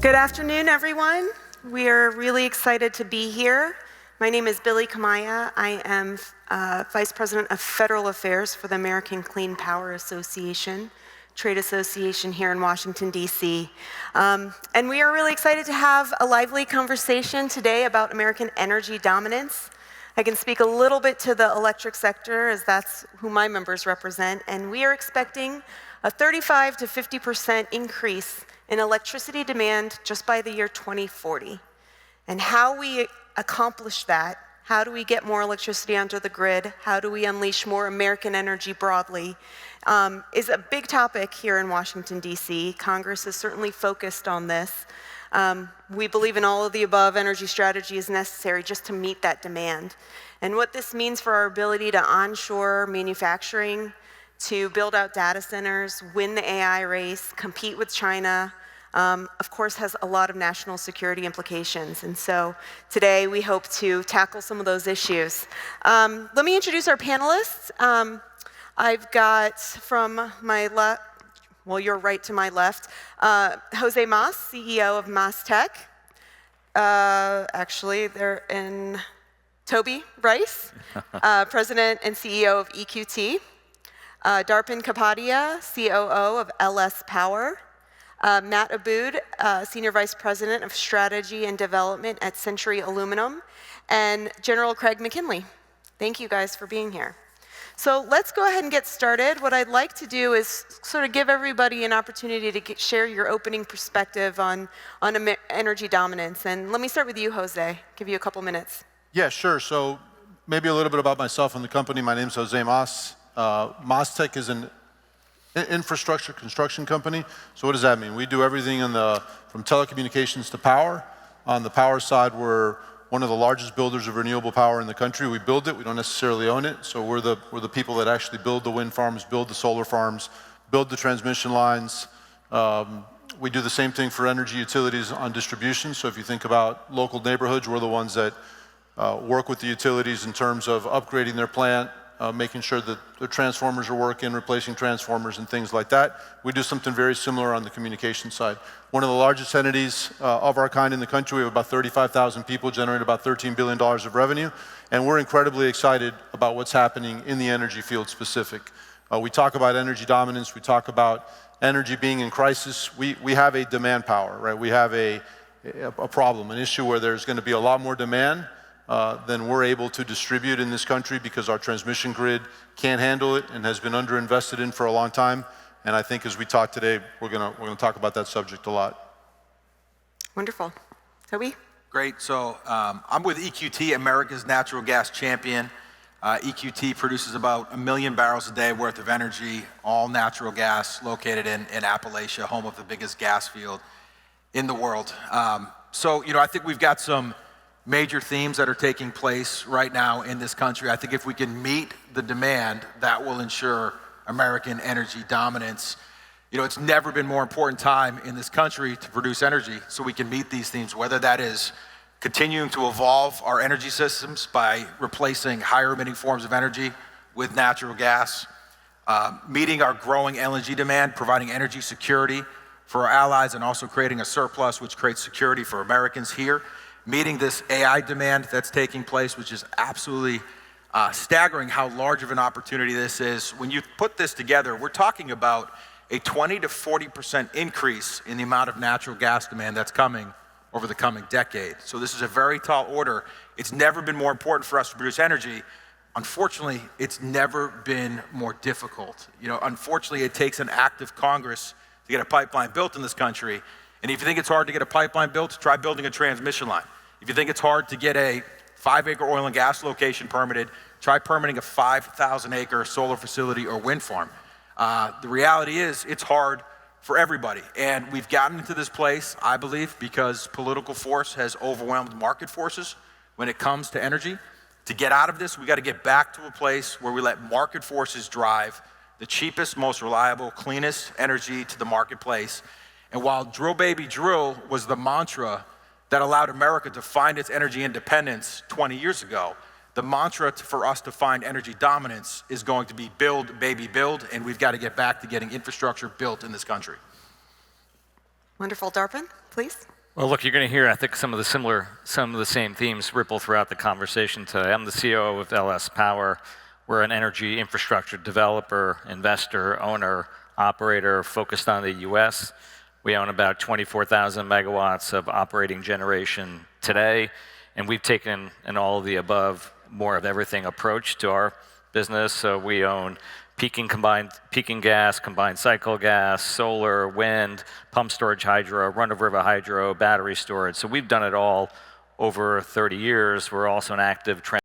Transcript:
Good afternoon, everyone. We are really excited to be here. My name is Billie Kaumaya. I am Vice President of Federal Affairs for the American Clean Power Association, trade association here in Washington, D.C. And we are really excited to have a lively conversation today about American energy dominance. I can speak a little bit to the electric sector, as that's who my members represent, and we are expecting a 35 to 50% increase in electricity demand just by the year 2040. And how we accomplish that, how do we get more electricity onto the grid, how do we unleash more American energy broadly, is a big topic here in Washington, D.C. Congress is certainly focused on this. We believe in all of the above. Energy strategy is necessary just to meet that demand. And what this means for our ability to onshore manufacturing, to build out data centers, win the AI race, compete with China, of course, has a lot of national security implications. And so today we hope to tackle some of those issues. Let me introduce our panelists. I've got from my left, well, you're right to my left, Jose Mas, CEO of MasTec. Actually, they're in Toby Rice, President and CEO of EQT. Darpan Kapadia, COO of LS Power. Matt Aboud, Senior Vice President of Strategy and Development at Century Aluminum. And General Craig McKinley. Thank you guys for being here. So let's go ahead and get started. What I'd like to do is sort of give everybody an opportunity to share your opening perspective on energy dominance. And let me start with you, Jose. Give you a couple minutes. Yeah, sure. So maybe a little bit about myself and the company. My name's Jose Mas. MasTec is an infrastructure construction company. So what does that mean? We do everything from telecommunications to power. On the power side, we're one of the largest builders of renewable power in the country. We build it, we don't necessarily own it. So we're the people that actually build the wind farms, build the solar farms, build the transmission lines. We do the same thing for energy utilities on distribution. So if you think about local neighborhoods, we're the ones that work with the utilities in terms of upgrading their plant, making sure that the transformers are working, replacing transformers and things like that. We do something very similar on the communication side. One of the largest entities of our kind in the country. We have about 35,000 people, generate about $13 billion of revenue, and we're incredibly excited about what's happening in the energy field specific. We talk about energy dominance, we talk about energy being in crisis. We have a demand power, right? We have a problem, an issue where there's going to be a lot more demand than we're able to distribute in this country because our transmission grid can't handle it and has been underinvested in for a long time. And I think as we talk today, we're gonna talk about that subject a lot. Wonderful. Toby? Great. So I'm with EQT, America's natural gas champion. EQT produces about 1 million barrels a day worth of energy, all natural gas, located in Appalachia, home of the biggest gas field in the world. So, I think we've got some major themes that are taking place right now in this country. I think if we can meet the demand, that will ensure American energy dominance. It's never been more important time in this country to produce energy so we can meet these themes, whether that is continuing to evolve our energy systems by replacing higher emitting forms of energy with natural gas, meeting our growing LNG demand, providing energy security for our allies, and also creating a surplus which creates security for Americans here, meeting this AI demand that's taking place, which is absolutely staggering how large of an opportunity this is. When you put this together, we're talking about a 20 to 40% increase in the amount of natural gas demand that's coming over the coming decade. So this is a very tall order. It's never been more important for us to produce energy. Unfortunately, it's never been more difficult. Unfortunately, it takes an active Congress to get a pipeline built in this country. And if you think it's hard to get a pipeline built, try building a transmission line. If you think it's hard to get a 5-acre oil and gas location permitted, try permitting a 5,000-acre solar facility or wind farm. The reality is it's hard for everybody. And we've gotten into this place, I believe, because political force has overwhelmed market forces when it comes to energy. To get out of this, we got to get back to a place where we let market forces drive the cheapest, most reliable, cleanest energy to the marketplace. And while drill baby drill was the mantra that allowed America to find its energy independence 20 years ago, the mantra for us to find energy dominance is going to be build, baby, build, and we've got to get back to getting infrastructure built in this country. Wonderful. Darpan, please. Well, look, you're going to hear, I think, some of the same themes ripple throughout the conversation today. I'm the CEO of LS Power. We're an energy infrastructure developer, investor, owner, operator focused on the U.S. We own about 24,000 megawatts of operating generation today, and we've taken an all of the above, more of everything approach to our business. So we own peaking gas, combined cycle gas, solar, wind, pump storage hydro, run-of-river hydro, battery storage. So we've done it all over 30 years. We're also an active